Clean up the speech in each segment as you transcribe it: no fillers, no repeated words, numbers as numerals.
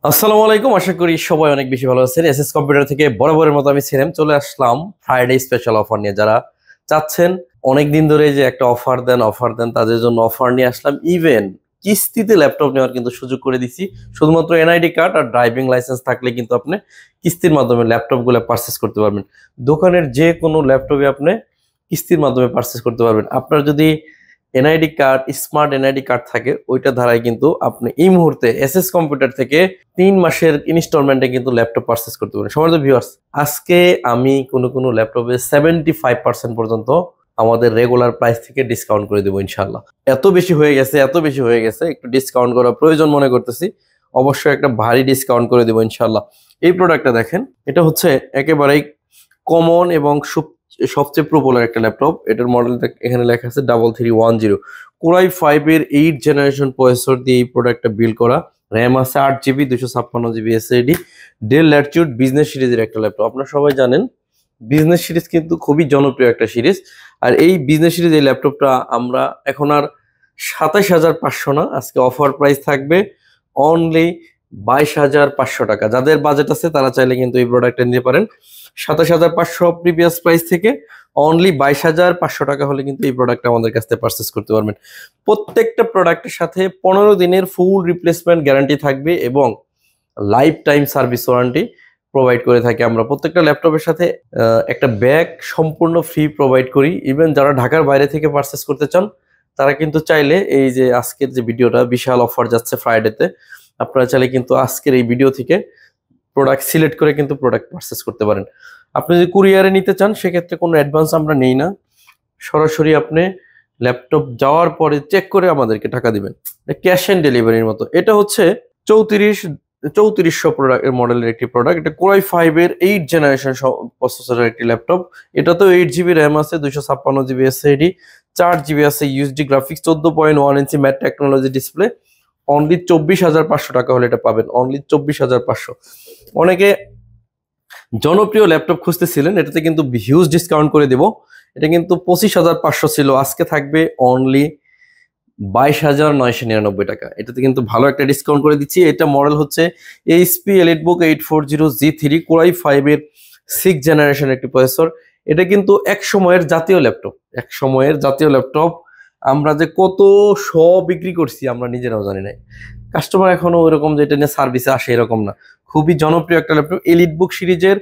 আসসালামু আলাইকুম, আশা করি সবাই অনেক বেশি ভালো আছেন। এসএস কম্পিউটার থেকে বরাবরের মতো আমি ছিলাম, চলে আসলাম ফ্রাইডে স্পেশাল অফার নিয়ে। যারা চাচ্ছেন অনেক দিন ধরে যে একটা অফার দেন তাদের জন্য অফার নিয়ে আসলাম। ইভেন কিস্তিতে ল্যাপটপ নেওয়ার কিন্তু সুযোগ করে দিচ্ছি। শুধুমাত্র এনআইডি কার্ড আর ড্রাইভিং লাইসেন্স থাকলে কিন্তু আপনি কিস্তির মাধ্যমে ল্যাপটপগুলো পারচেস করতে পারবেন। দোকানের যে কোনো ল্যাপটপে আপনি কিস্তির মাধ্যমে পারচেস করতে পারবেন। আপনার যদি NID card, smart NID card থাকে, ওইটা ধারায় কিন্তু আপনি এই মুহূর্তে এসএস কম্পিউটার থেকে 3 মাসের ইনস্টলমেন্টে কিন্তু ল্যাপটপ পারচেস করতে পারেন। সম্মানিত ভিউয়ার্স, আজকে আমি কোনো ল্যাপটপে 75% পর্যন্ত আমাদের রেগুলার প্রাইস থেকে ডিসকাউন্ট করে দেবো ইনশাল্লাহ। এত বেশি হয়ে গেছে, একটু ডিসকাউন্ট করা প্রয়োজন মনে করতেছি। অবশ্যই একটা ভারী ডিসকাউন্ট করে দেবো ইনশাল্লাহ। এই প্রোডাক্টটা দেখেন, এটা হচ্ছে একেবারেই কমন এবং সবচেয়ে পপুলার একটা ল্যাপটপ। এটার মডেলটা এখানে লেখা আছে 3310। কোরাই 5-এর 8th জেনারেশন প্রসেসর দিয়ে এই প্রোডাক্টটা বিল্ড করা। র্যাম আছে 8 GB, 256 GB SSD। Del Latitude business সিরিজের একটা ল্যাপটপ। আপনারা সবাই জানেন বিজনেস সিরিজ কিন্তু খুবই জনপ্রিয় একটা সিরিজ। আর এই বিজনেস সিরিজ এই ল্যাপটপটা আমরা এখন আর 27,500 না, আজকে অফার প্রাইস থাকবে অনলি 22,500 টাকা। যাদের বাজেট আছে তারা চাইলে কিন্তু এই প্রোডাক্টটা নিতে পারেন। 27,500 প্রিভিয়াস প্রাইস থেকে অনলি 22,500 টাকা হলে কিন্তু এই প্রোডাক্টটা আমাদের কাছ থেকে পারচেস করতে পারবেন। প্রত্যেকটা প্রোডাক্টের সাথে 15 দিনের ফুল রিপ্লেসমেন্ট গ্যারান্টি থাকবে এবং life time service warranty provide করে থাকি আমরা। প্রত্যেকটা ল্যাপটপের সাথে একটা ব্যাগ সম্পূর্ণ ফ্রি প্রোভাইড করি। ইভেন যারা ঢাকার বাইরে থেকে পারচেস করতে চান তারা কিন্তু চাইলে এই যে আজকের যে ভিডিওটা, বিশাল অফার যাচ্ছে ফ্রাইডেতে, আপনারা চাইলে কিন্তু আজকের এই ভিডিও থেকে প্রোডাক্ট সিলেক্ট করে কিন্তু প্রোডাক্ট পারচেস করতে পারেন। আপনি যদি কুরিয়ারে নিতে চান সেক্ষেত্রে কোনো অ্যাডভান্স আমরা নেই না, সরাসরি আপনি ল্যাপটপ যাওয়ার পরে চেক করে আমাদেরকে টাকা দিবেন, ক্যাশ অন ডেলিভারির মতো। এটা হচ্ছে 3400 মডেলের একটি প্রোডাক্ট। এটা কোরাই 5-এর 8th জেনারেশন প্রসেসরের একটি ল্যাপটপ। এটাতেও 8 GB র্যাম আছে, 256 GB SSD, 4 GB আছে ইউএসডি গ্রাফিক্স, 14.1 ইঞ্চি ম্যাট টেকনোলজি ডিসপ্লে। অনলি 24,500 টাকা হলে এটা পাবেন, অনলি 24,500। অনেকে জনপ্রিয় ল্যাপটপ খুঁজতেছিলেন, এটাতে কিন্তু হিউজ ডিসকাউন্ট করে দেব। এটা কিন্তু 25,500 ছিল, আজকে থাকবে অনলি 22,999 টাকা। এটাতে কিন্তু ভালো একটা ডিসকাউন্ট করে দিচ্ছি। এটা মডেল হচ্ছে এইচপি এলিটবুক 840G3, কোরাই 5-এর 6th জেনারেশন একটি প্রসেসর। এটা কিন্তু এক সময়ের জাতীয় ল্যাপটপ। আমরা যে কত বিক্রি করছি আমরা নিজেরাও জানি না। কাস্টমার এখনো ওইরকম যে এটা নিয়ে সার্ভিসে আসে এরকম না। খুবই জনপ্রিয় একটা ল্যাপটপ, এলিটবুক সিরিজের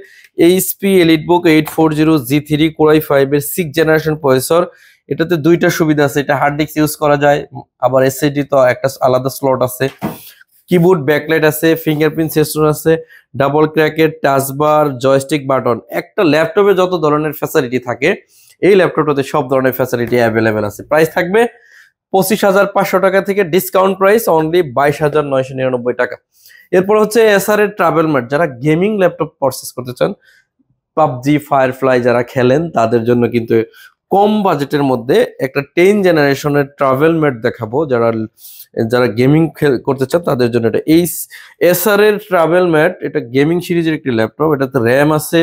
এইচপি এলিটবুক 840G3, কোরাই 5-এর 6th জেনারেশন প্রসেসর। এটাতে দুইটা সুবিধা আছে, এটা হার্ড ডিস্ক ইউজ করা যায়, আবার এসএসডি তো একটা আলাদা স্লট আছে। কিবোর্ড ব্যাকলাইট আছে, ফিঙ্গারপ্রিন্ট সেন্সর আছে, ডাবল ক্র্যাকের টাচবার, জয়স্টিক বাটন। একটা ল্যাপটপে যত ধরনের ফ্যাসিলিটি থাকে এই ল্যাপটপটাতে সব ধরনের ফ্যাসিলিটি অ্যাভেলেবেল আছে। প্রাইস থাকবে 25,500 টাকা থেকে ডিসকাউন্ট প্রাইস অনলি 22,999 টাকা। এরপর হচ্ছে এসআর এর ট্রাভেল ম্যাট। যারা গেমিং ল্যাপটপ পারচেস করতে চান, পাবজি, ফায়ারফ্লাই যারা খেলেন তাদের জন্য কিন্তু কম বাজেটের মধ্যে একটা 10th জেনারেশনের ট্রাভেল ম্যাট দেখাবো। যারা গেমিং করতে চান তাদের জন্য এটা এই এসআর এর ট্রাভেল ম্যাট। এটা গেমিং সিরিজের একটি ল্যাপটপ। এটাতে র্যাম আছে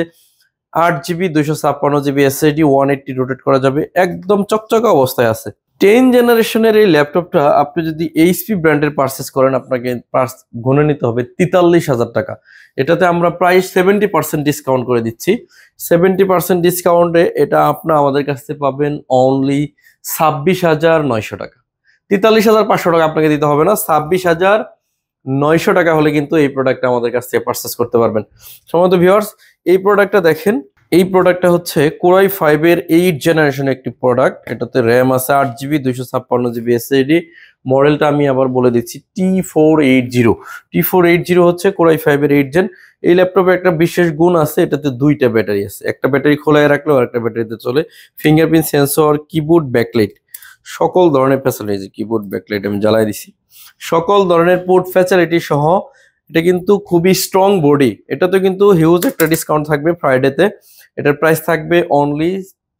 8 GB, 256 GB SSD, 180 রোটেট করা যাবে, একদম চকচকা অবস্থায় আছে। 10th জেনারেশনের এই ল্যাপটপটা আপনি যদি এইচপি ব্র্যান্ডের পারচেস করেন আপনাকে গুনে নিতে হবে 43,000 টাকা। এটাতে আমরা প্রায় 70% ডিসকাউন্ট করে দিচ্ছি। 70% ডিসকাউন্টে এটা আপনার আমাদের কাছ থেকে পাবেন অনলি 26,900 টাকা। 43,500 টাকা আপনাকে দিতে হবে না, 26,900 টাকা হলে কিন্তু এই প্রোডাক্টটা আমাদের কাছ থেকে পারচেস করতে পারবেন। সম্মানিত ভিউয়ার্স, এই প্রোডাক্টটা দেখেন, এই প্রোডাক্টটা হচ্ছে কোরাই 5-এর 8th জেনারেশন একটি প্রোডাক্ট। এটাতে র্যাম আছে 8 GB, 256 GB SSD। মডেলটা আমি আবার বলে দিচ্ছি, T480 হচ্ছে কোরাই 5-এর 8th জেন। এই ল্যাপটপে একটা বিশেষ গুণ আছে, এটাতে দুইটা ব্যাটারি আছে, একটা ব্যাটারি খোলায় রাখলেও আরেকটা ব্যাটারিতে চলে। ফিঙ্গারপ্রিন্ট সেন্সর, কিবোর্ড ব্যাকলাইট, সকল ধরনের ফ্যাসিলিটি, কিবোর্ড ব্যাকলাইট আমি জ্বালাই দিছি, সকল ধরনের পোর্ট ফ্যাসিলিটি সহ এটা কিন্তু খুবই স্ট্রং বডি। এটাতে কিন্তু হিউজ একটা ডিসকাউন্ট থাকবে ফ্রাইডেতে। এটার প্রাইস থাকবে অনলি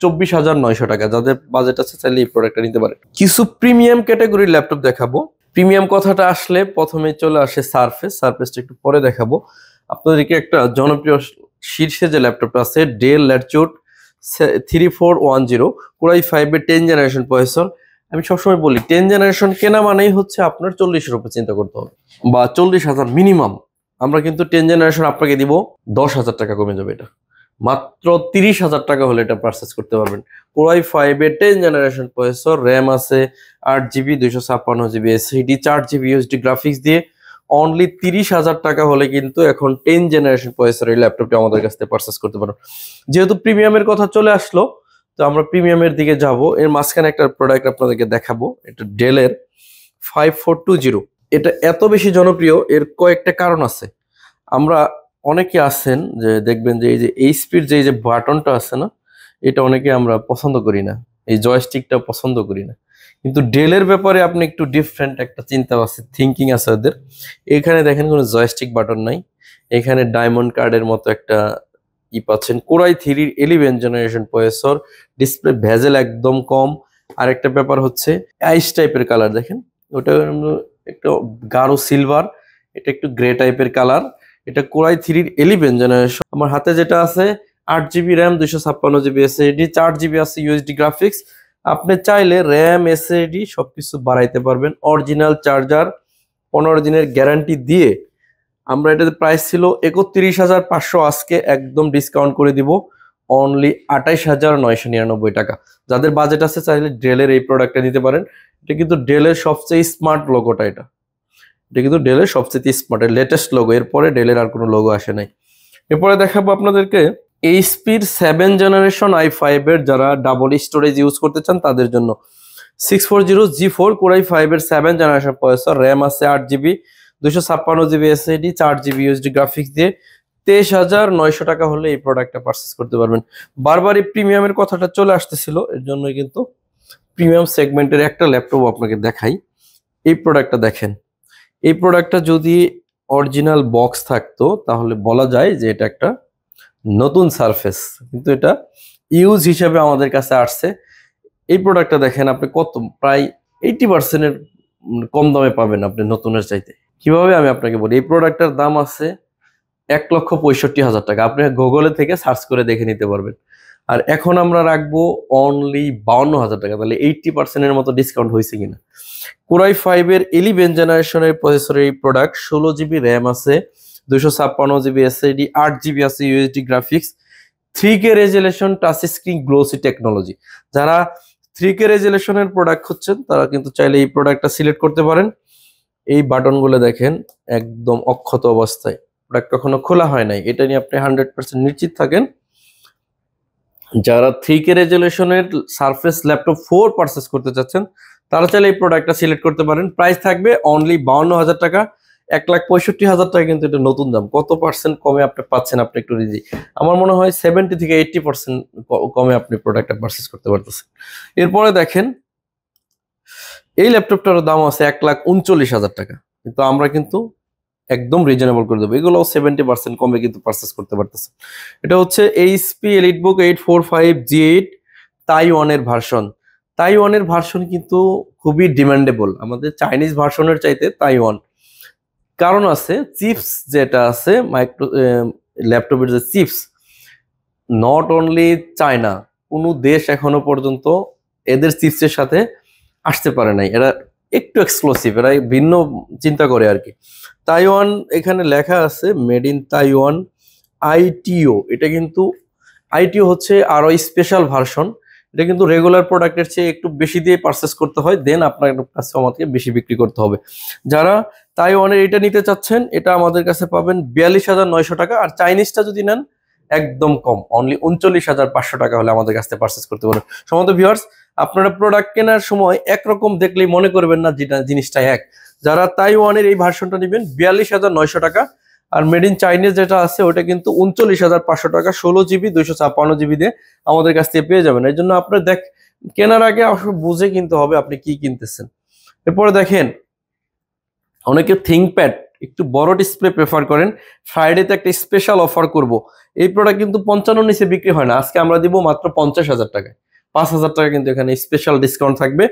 24,900 টাকা। যাদের বাজেট আছে চাইলে এই প্রোডাক্টটা নিতে পারে। কিছু প্রিমিয়াম ক্যাটাগরির ল্যাপটপ দেখাবো। প্রিমিয়াম কথাটা আসলে প্রথমে চলে আসে সারফেসটা একটু পরে দেখাবো। আপনাদেরকে একটা জনপ্রিয় শীর্ষে যে ল্যাপটপটা আছে ডেল ল্যাটিটিউড 3410, কোরাই 5-এর 10th জেনারেশন প্রসেসর। আমি সবসময় বলি 10th জেনারেশন কেনা মানেই হচ্ছে আপনার 40-এর উপর চিন্তা করতে হবে, বা 40,000 মিনিমাম। আমরা কিন্তু 10 জেনারেশন আপনাকে দিব 10,000 টাকা কমে যাবে, এটা মাত্র 30,000 টাকা হলে এটা পারচেস করতে পারবেন। Core i5 এর 10 জেনারেশন প্রসেসর, র্যাম আছে 8GB 256GB SSD, 4GB USD graphics দিয়ে অনলি 30,000 টাকা হলে কিন্তু এখন 10 জেনারেশন প্রসেসর এই ল্যাপটপটি আমাদের কাছ থেকে পারচেস করতে পারবেন। যেহেতু প্রিমিয়ামের কথা চলে আসলো, তো আমরা প্রিমিয়ামের দিকে যাব। এর মাঝখানে একটা প্রোডাক্ট আপনাদেরকে দেখাবো, এটা ডেলের 5420। এটা এত বেশি জনপ্রিয়, এর কয়েকটা কারণ আছে। আমরা অনেকে আছেন যে দেখবেন যে এই যে এইচপির যে বাটনটা আছে না, এটা অনেকে আমরা পছন্দ করি না, এই জয়স্টিকটা পছন্দ করি না। কিন্তু ডেলের ব্যাপারে আপনি একটু ডিফারেন্ট একটা চিন্তা আছে, থিঙ্কিং আছে ওদের। এখানে দেখেন কোনো জয়স্টিক বাটন নাই, এখানে ডায়মন্ড কার্ডের মতো একটা পাচ্ছেন। Core i3 11 generation processor, display bezel একদম কম। আরেকটা ব্যাপার হচ্ছে আইস টাইপের কালার, দেখেন ওটা একটু গাঢ় সিলভার, এটা একটু গ্রে টাইপের কালার। এটা Core i3 11 জেনারেশন। আমার হাতে যেটা আছে 8GB RAM 256GB SSD, 4GB আছে ইউএসডি গ্রাফিক্স। আপনি চাইলে র্যাম এসএসডি সবকিছু বাড়াইতে পারবেন। অরিজিনাল চার্জার 15 দিনের গ্যারান্টি দিয়ে আমরা এটাতে প্রাইস ছিল 31,500, আজকে একদম ডিসকাউন্ট করে দিব অনলি 28,999 টাকা। যাদের বাজেট আছে চাইলে ডেলের এই প্রোডাক্টটা নিতে পারেন। এটা কিন্তু ডেলের সবচেয়ে স্মার্ট লোগোটা, এটা কিন্তু ডেলের সবচেয়ে স্মার্ট লেটেস্ট লোগো, এরপরে ডেলের আর কোনো লোগো আসে নাই। এরপরে দেখাবো আপনাদেরকে এইচপির 7 জেনারেশন i5 এর, যারা ডাবল স্টোরেজ ইউজ করতে চান তাদের জন্য 640G4 Core i5 এর 7 জেনারেশন প্রসেসর, র্যাম আছে 8GB 256GB SSD, 4GB USD graphics দিয়ে 23,900 টাকা হলে এই প্রোডাক্টটা পারচেস করতে পারবেন। বারবার এই প্রিমিয়ামের কথাটা চলে আসতেছিল, এর জন্যই কিন্তু প্রিমিয়াম সেগমেন্টের একটা ল্যাপটপ আপনাকে দেখাই। এই প্রোডাক্টটা দেখেন, এই প্রোডাক্টটা যদি অরিজিনাল বক্স থাকতো তাহলে বলা যায় যে এটা একটা নতুন সারফেস, কিন্তু এটা ইউজ হিসেবে আমাদের কাছে আসছে। এই প্রোডাক্টটা দেখেন, আপনি কত প্রায় 80% এর কম দামে পাবেন আপনি নতুনের চাইতে। কিভাবে আমি আপনাকে বলি, এই প্রোডাক্টটার দাম আছে 1,65,000 টাকা। আপনি গুগলে থেকে সার্চ করে দেখে নিতে পারবেন। আর এখন আমরা রাখবো অনলি 52,000 টাকা। তাহলে 80% এর মতো ডিসকাউন্ট হয়েছে কিনা। Core i5 এর 11 জেনারেশনের প্রসেসরের এই প্রোডাক্ট, 16GB র্যাম আছে 256GB SSD, 8GB আছে USD graphics, 3K resolution, touch screen, glossy technology. যারা 3K রেজুলেশনের প্রোডাক্ট হচ্ছেন তারা কিন্তু চাইলে এই প্রোডাক্টটা সিলেক্ট করতে পারেন। এই বাটনগুলো দেখেন একদম অক্ষত অবস্থায়, প্রোডাক্ট কখনো খোলা হয় নাই, এটা নিয়ে আপনি 100% নিশ্চিত থাকেন। যারা 3K রেজুলেশনের সারফেস ল্যাপটপ 4 পারচেস করতে চাচ্ছেন তারা চাইলে এই প্রোডাক্টটা সিলেক্ট করতে পারেন। প্রাইস থাকবে অনলি 52,000 টাকা। 1,65,000 টাকা কিন্তু এটা নতুন দাম। কত পার্সেন্ট কমে আপনি পাচ্ছেন আপনি একটু রিজি, আমার মনে হয় 70 থেকে 80% কমে আপনি প্রোডাক্টটা পারচেস করতে পারতেছেন। এরপরে দেখেন এই ল্যাপটপটার দাম আছে 1,39,000 টাকা, কিন্তু আমরা কিন্তু একদম রিজনেবল করে দেবো। এগুলো 70% কমে কিন্তু পারচেস করতে পারতেছে। এটা হচ্ছে এইচপি এলিটবুক 845G8 তাইওয়ানের ভার্সন। তাইওয়ানের ভার্সন কিন্তু খুবই ডিমান্ডেবল, আমাদের চাইনিজ ভার্সনের চাইতে তাইওয়ান। কারণ আছে, চিপস যেটা আছে মাইক্রো ল্যাপটপের যে চিপস, নট অনলি চায়না, কোনো দেশ এখনো পর্যন্ত এদের চিপসের সাথে আসতে পারে নাই। এরা একটু এক্সক্লুসিভ, এরা ভিন্ন চিন্তা করে আর কি। তাইওয়ান এখানে লেখা আছে মেড ইন তাইওয়ান আইটিও। এটা কিন্তু আইটিও হচ্ছে আরো স্পেশাল ভার্সন। এটা কিন্তু রেগুলার প্রোডাক্টের চেয়ে একটু বেশি দিয়ে পারচেস করতে হয়, দেন আপনার কাছে আমাদেরকে বেশি বিক্রি করতে হবে। যারা তাইওয়ানের এটা নিতে চাচ্ছেন এটা আমাদের কাছে পাবেন 42,900 টাকা। আর চাইনিজটা যদি নেন একদম কম, অনলি 39,500 টাকা হলে আমাদের কাছ থেকে পারচেস করতে পারবেন। সম্মানিত ভিউয়ার্স, আপনারা প্রোডাক্ট কেনার সময় একরকম দেখলেই মনে করবেন না যেটা জিনিসটা এক। যারা তাইওয়ানের এই ভার্সনটা নেবেন 42,900 টাকা। আর মেড ইন চাইনিজ যেটা আছে ওটা কিন্তু 39,500 টাকা, 16GB 256GB দিয়ে আমাদের কাছ থেকে পেয়ে যাবেন। এই জন্য আপনার কেনার আগে অবশ্য বুঝে কিনতে হবে আপনি কি কিনতেছেন। এরপরে দেখেন অনেকে থিংকপ্যাড একটু বড় ডিসপ্লে প্রেফার করেন, ফ্রাইডেতে একটা স্পেশাল অফার করব। এই প্রোডাক্ট কিন্তু 55 নিচে বিক্রি হয় না, আজকে আমরা দিব মাত্র 50,000 টাকায়। 5,000 টাকা কিন্তু এখানে স্পেশাল ডিসকাউন্ট থাকবে।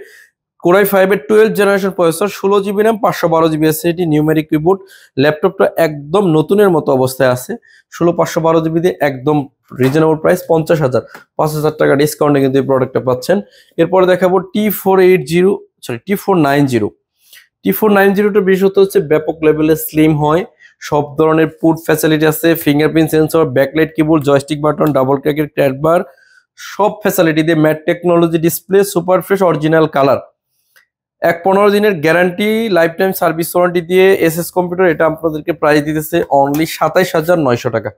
Core i5 এর 12 generation processor, 16GB RAM, 512GB SSD, numeric keyboard. ল্যাপটপটা একদম নতুনের মতো অবস্থায় আছে। 512GB দিয়ে একদম রিজনেবল প্রাইস 50,000। 5,000 টাকা ডিসকাউন্টে কিন্তু এই প্রোডাক্টটা পাচ্ছেন। এরপরে দেখাবো T490। T490টা বিশেষত হচ্ছে ব্যাপক লেভেলে স্লিম হয়, সব ধরনের পুট ফ্যাসিলিটি আছে, fingerprint sensor, backlight keyboard, joystick button, double ক্র্যাকের ক্র্যাশ বার, সব ফ্যাসিলিটি দিয়ে, matte technology display, super fresh original colour, 15 দিনের guarantee, life time service warranty দিয়ে এসএস কম্পিউটার। এটা আপনাদেরকে প্রাইস দিতেছে অনলি 27,900 টাকা।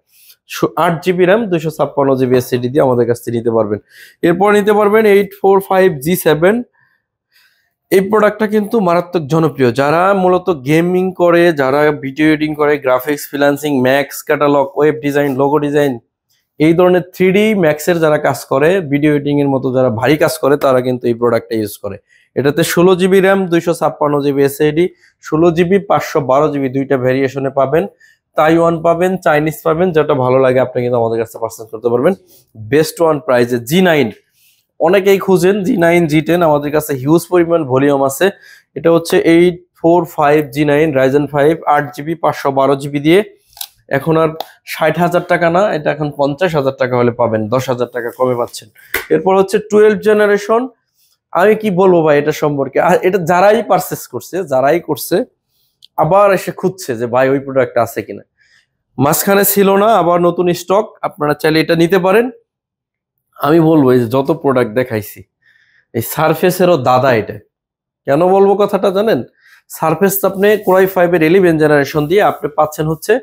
8GB র্যাম 256GB এসএসডি দিয়ে আমাদের কাছ থেকে নিতে পারবেন। এরপর নিতে পারবেন 845G7। এই প্রোডাক্টটা কিন্তু মারাত্মক জনপ্রিয়, যারা মূলত গেমিং করে, যারা ভিডিও এডিটিং করে, graphics, freelancing, max catalogue, web design, logo design, এই ধরনের 3D ম্যাক্সের যারা কাজ করে, ভিডিও এডিটিং এর মতো যারা ভারী কাজ করে, তারা কিন্তু এই প্রোডাক্টটা ইউজ করে। এটাতে 16GB RAM 256GB SSD, 16GB 512GB দুইটা ভেরিয়েশনে পাবেন। তাইওয়ান পাবেন, চাইনিজ পাবেন, যেটা ভালো লাগে আপনি কিন্তু আমাদের কাছে পারচেজ করতে পারবেন বেস্ট ওয়ান প্রাইসে। G9 অনেকেই খুঁজেন, G9 G10 আমাদের কাছে হিউজ পরিমাণ ভলিউম আছে। এটা হচ্ছে 845G9 Ryzen 5 8GB 512GB দিয়ে। এখন আর 60,000 টাকা না, এটা এখন 50,000 টাকা হলে পাবেন, 10,000 টাকা কমে পাচ্ছেন। এরপর হচ্ছে 12 জেনারেশন। আমি কি বলবো ভাই এটা সম্পর্কে, এটা যারাই পারচেস করছে, যারাই করছে আবার এসে খুঁজছে যে ভাই ওই প্রোডাক্ট আছে কিনা, মাঝখানে ছিল না, আবার নতুন স্টক, আপনারা চাইলে এটা নিতে পারেন। আমি বলবো এই যে যত প্রোডাক্ট দেখাইছি, এই সারফেসেরও দাদা এটা। কেন বলবো কথাটা জানেন? সারফেস আপনি কোরাই 5 এর 11 জেনারেশন দিয়ে আপনি পাচ্ছেন হচ্ছে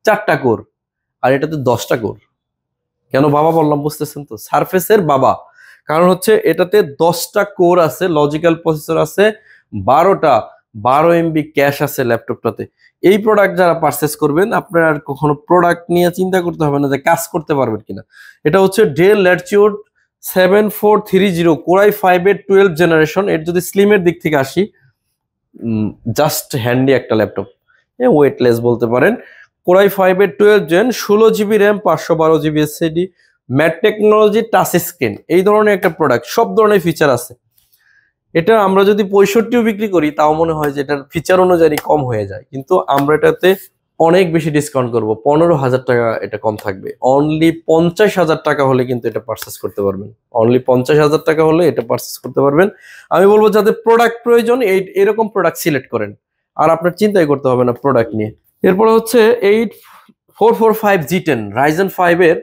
4টা কোর, আর এটাতে 10টা কোর। কেন বাবা বললাম বুঝতেছেন তো? সারফেসের বাবা, কারণ হচ্ছে এটাতে 10টা কোর আছে, লজিক্যাল প্রসেসর আছে, 12 MB ক্যাশ আছে ল্যাপটপটাতে। এই প্রোডাক্ট যারা পারচেস করবেন, আপনার আর কখনো প্রোডাক্ট নিয়ে চিন্তা করতে হবে না যে কাজ করতে পারবেন কিনা। এটা হচ্ছে ডেল ল্যাটিটিউড 7430 কোরাই 5 এর 12 জেনারেশন। এর যদি স্লিমের দিক থেকে আসি, জাস্ট হ্যান্ডি একটা ল্যাপটপ, ওয়েটলেস বলতে পারেন। কোরাই 5 এর 12 gen, 16GB RAM 512GB SSD, matte technology, touch screen, এই ধরনের একটা প্রোডাক্ট, সব ধরনের ফিচার আছে। এটা আমরা যদি 65ও বিক্রি করি তাও মনে হয় যে এটার ফিচার অনুযায়ী কম হয়ে যায়, কিন্তু আমরা এটাতে অনেক বেশি ডিসকাউন্ট করব, 15,000 টাকা এটা কম থাকবে। অনলি 50,000 টাকা হলে কিন্তু এটা পারচেস করতে পারবেন, অনলি 50,000 টাকা হলে এটা পারচেস করতে পারবেন। আমি বলবো যাদের প্রোডাক্ট প্রয়োজন এরকম প্রোডাক্ট সিলেক্ট করেন, আর আপনার চিন্তাই করতে হবে না প্রোডাক্ট নিয়ে। এরপরে হচ্ছে 8445G10 Ryzen 5 এর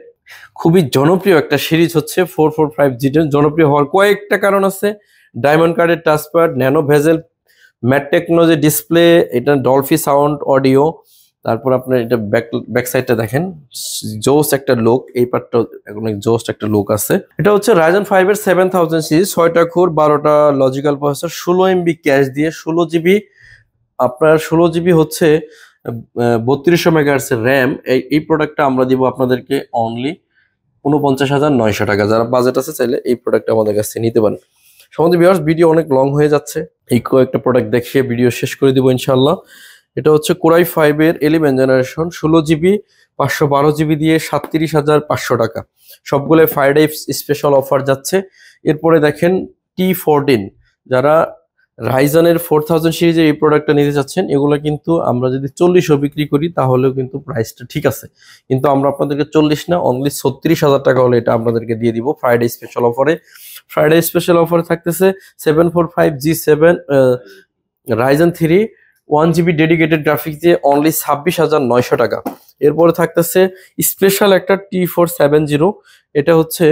খুবই জনপ্রিয় একটা সিরিজ হচ্ছে 445G10। জনপ্রিয় হওয়ার কয়েকটা কারণ আছে। ডায়মন্ড কার্ডের touchpad, nano bezel, mat technology display, এটা ডলফি সাউন্ড অডিও, তারপর আপনার এটা ব্যাক সাইডটা দেখেন, জোস একটা লুক, এই পার্টটা অনেক জোস একটা লুক আছে। এটা হচ্ছে Ryzen 5 এর 7000 সিরিজ, 6টা কোর, 12টা লজিক্যাল প্রসেসর, 16 MB ক্যাশ দিয়ে, 16GB আপনার 16GB হচ্ছে 3200 মেগাহার্টজ এর র্যাম। এই প্রোডাক্টটা আমরা দিব আপনাদেরকে অনলি 49,900 টাকা। যারা বাজেট আছে চাইলে এই প্রোডাক্টটা আমাদের কাছ থেকে নিতে পারেন। সম্বন্ধে ভিউয়ার্স, ভিডিও অনেক লং হয়ে যাচ্ছে, এই কয়েকটা প্রোডাক্ট দেখিয়ে ভিডিও শেষ করে দিব ইনশাল্লাহ। এটা হচ্ছে কোরাই 5 এর 11 জেনারেশন, 16GB 512GB দিয়ে 37,500 টাকা। সবগুলো ফ্রাইডে স্পেশাল অফার যাচ্ছে। এরপরে দেখেন T14, যারা রাইজনের 4000 সিরিজের এই প্রোডাক্টটা নিতে চাচ্ছেন, এগুলো কিন্তু আমরা যদি 40ও বিক্রি করি তাহলেও কিন্তু প্রাইসটা ঠিক আছে, কিন্তু আমরা আপনাদেরকে 40 না, অনলি 36,000 টাকা হলে এটা আপনাদেরকে দিয়ে দিব ফ্রাইডে স্পেশাল অফারে। ফ্রাইডে স্পেশাল অফারে থাকতেছে 745G7 Ryzen 3 1GB dedicated graphics দিয়ে অনলি 26,900 টাকা। এরপরে থাকতেছে স্পেশাল একটা T470, এটা হচ্ছে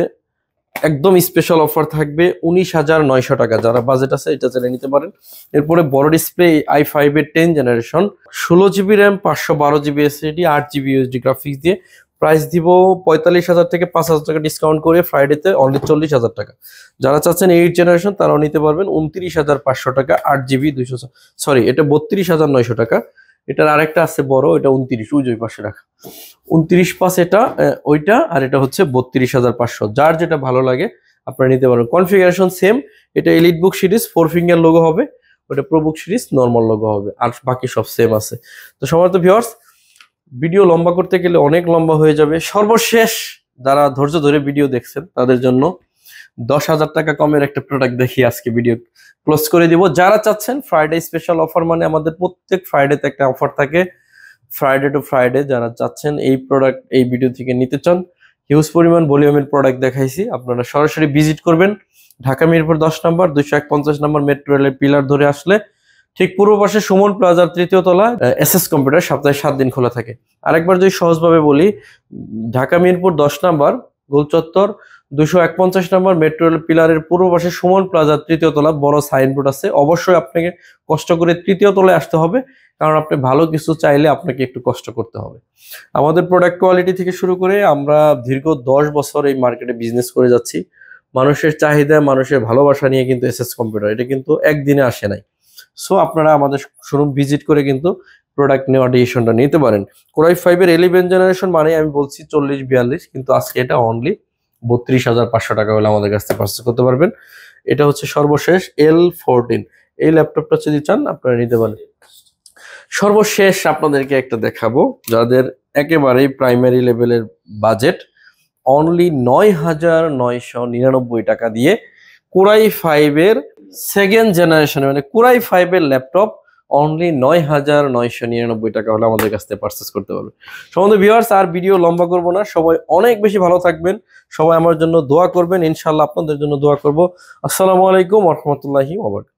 একদম স্পেশাল অফার থাকবে 19,900 টাকা। যারা বাজেট আছে এটা চাইলে নিতে পারেন। এরপরে বড় ডিসপ্লে i5 এর 10 generation, 16GB RAM 512GB SSD, 8GB USD graphics দিয়ে প্রাইস দিব 45,000 থেকে 5,000 টাকা ডিসকাউন্ট করে ফ্রাইডেতে অনলি 40,000 টাকা। যারা চাচ্ছেন 8 জেনারেশন তারাও নিতে পারবেন 29,500 টাকা, 8GB 200, সরি এটা 32,900 টাকা। এটার আরেকটা আছে বড়, এটা 29, ওই পাশে রাখা 29 এটা ওইটা, আর এটা হচ্ছে 32,500। যার যেটা ভালো লাগে আপনারা নিতে পারেন। কনফিগারেশন সেম, এটা এলিট বুক সিরিজ 4 ফিঙ্গার লোগো হবে, ওটা প্রো বুক সিরিজ নর্মাল লোগো হবে, আর বাকি সব সেম আছে। তো সম্মানিত ভিউয়ার্স, ভিডিও লম্বা করতে গেলে অনেক লম্বা হয়ে যাবে। সর্বশেষ যারা ধৈর্য ধরে ভিডিও দেখছেন তাদের জন্য 10,000 টাকা কমের একটা প্রোডাক্ট দেখিয়ে আজকে ভিডিও ক্লোজ করে দিব। যারা চাচ্ছেন ফ্রাইডে স্পেশাল অফার, মানে আমাদের প্রত্যেক ফ্রাইডেতে একটা অফার থাকে, ফ্রাইডে টু ফ্রাইডে, যারা চাচ্ছেন এই প্রোডাক্ট এই ভিডিও থেকে নিতে চান, হিউজ পরিমাণ ভলিউমের প্রোডাক্ট দেখাইছি, আপনারা সরাসরি ভিজিট করবেন ঢাকা মিরপুর 10 নম্বর 251 নম্বর মেট্রো রেলের পিলার ধরে আসলে ঠিক পূর্ব পাশে সুমন প্লাজার 3য় তলা এসএস কম্পিউটার সপ্তাহে 7 দিন খোলা থাকে। আরেকবার যদি সহজভাবে বলি, ঢাকা মিরপুর 10 নম্বর গোলচত্বর 251 নম্বর মেট্রো রেল পিলারের পূর্ব পাশে সুমন প্লাজার 3য় তলা বড় সাইনবোর্ড আছে। অবশ্যই আপনাকে কষ্ট করে 3য় তলায় আসতে হবে, কারণ আপনি ভালো কিছু চাইলে আপনাকে একটু কষ্ট করতে হবে। আমাদের প্রোডাক্ট কোয়ালিটি থেকে শুরু করে আমরা দীর্ঘ 10 বছর এই মার্কেটে বিজনেস করে যাচ্ছি। মানুষের চাহিদা, মানুষের ভালোবাসা নিয়ে কিন্তু এসএস কম্পিউটার, এটা কিন্তু একদিনে আসে নাই। সো আপনারা আমাদের শোরুম ভিজিট করে কিন্তু প্রোডাক্ট নেওয়ার ডিসিশনটা নিতে পারেন। কোরাই 5 এর 11 জেনারেশন মানে আমি বলছি 40-42, কিন্তু আজকে এটা অনলি 32,500 টাকা হলে আমাদের কাছ থেকে পারচেজ করতে পারবেন। এটা হচ্ছে সর্বশেষ L14। এই ল্যাপটপটা যদি চান আপনারা নিতে পারেন। সর্বশেষ আপনাদেরকে একটা দেখাবো, যাদের একেবারেই প্রাইমারি লেভেলের বাজেট, অনলি 9,999 টাকা দিয়ে কোরাই 5 এর 2nd জেনারেশনের মানে কোরাই 5 এর ল্যাপটপ অনলি 9,999 টাকা হলে আমাদের কাছ থেকে পারচেজ করতে পারবে। সম্বন্ধে ভিউয়ার্স, আর ভিডিও লম্বা করবো না, সবাই অনেক বেশি ভালো থাকবেন, সবাই আমার জন্য দোয়া করবেন, ইনশাআল্লাহ আপনাদের জন্য দোয়া করব। আসসালামু আলাইকুম ওয়া রাহমাতুল্লাহি ওয়া বারাকাতুহু।